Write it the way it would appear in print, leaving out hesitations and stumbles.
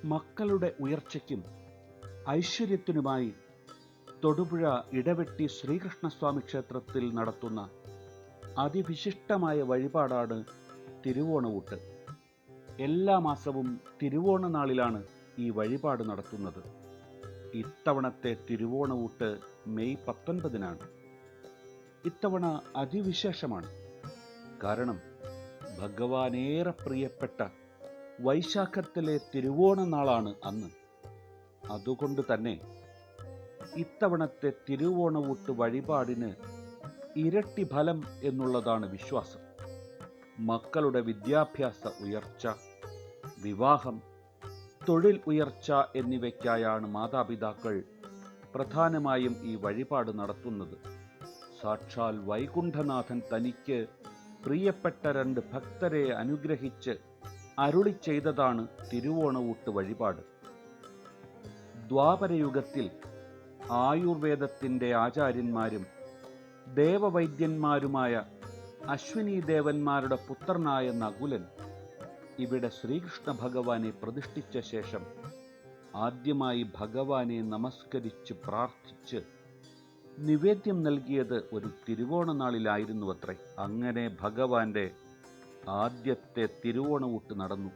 മക്കളുടെ ഉയർച്ചയ്ക്കും ഐശ്വര്യത്തിനുമായി തൊടുപുഴ ഇടവെട്ടി ശ്രീകൃഷ്ണസ്വാമി ക്ഷേത്രത്തിൽ നടത്തുന്ന അതിവിശിഷ്ടമായ വഴിപാടാണ് തിരുവോണഊട്ട്. എല്ലാ മാസവും തിരുവോണ നാളിലാണ് ഈ വഴിപാട് നടത്തുന്നത്. ഇത്തവണത്തെ തിരുവോണഊട്ട് മെയ് 19-നാണ്. ഇത്തവണ അതിവിശേഷമാണ്. കാരണം ഭഗവാനേറെ പ്രിയപ്പെട്ട വൈശാഖത്തിലെ തിരുവോണ നാളാണ് അന്ന്. അതുകൊണ്ട് തന്നെ ഇത്തവണത്തെ തിരുവോണഊട്ട് വഴിപാടിന് ഇരട്ടി ഫലം എന്നുള്ളതാണ് വിശ്വാസം. മക്കളുടെ വിദ്യാഭ്യാസ ഉയർച്ച, വിവാഹം, തൊഴിൽ ഉയർച്ച എന്നിവയ്ക്കായാണ് മാതാപിതാക്കൾ പ്രധാനമായും ഈ വഴിപാട് നടത്തുന്നത്. സാക്ഷാൽ വൈകുണ്ഠനാഥൻ തനിക്ക് പ്രിയപ്പെട്ട 2 ഭക്തരെ അനുഗ്രഹിച്ച് അരുളി ചെയ്തതാണ് തിരുവോണഊട്ട് വഴിപാട്. ദ്വാപരയുഗത്തിൽ ആയുർവേദത്തിൻ്റെ ആചാര്യന്മാരും ദേവവൈദ്യന്മാരുമായ അശ്വിനി ദേവന്മാരുടെ പുത്രനായ നകുലൻ ഇവിടെ ശ്രീകൃഷ്ണ ഭഗവാനെ പ്രതിഷ്ഠിച്ച ശേഷം ആദ്യമായി ഭഗവാനെ നമസ്കരിച്ച് പ്രാർത്ഥിച്ച് നിവേദ്യം നൽകിയത് ഒരു തിരുവോണ നാളിലായിരുന്നുവത്രേ. അങ്ങനെ ഭഗവാന്റെ ആദ്യത്തെ തിരുവോണഊട്ട് നടന്നു.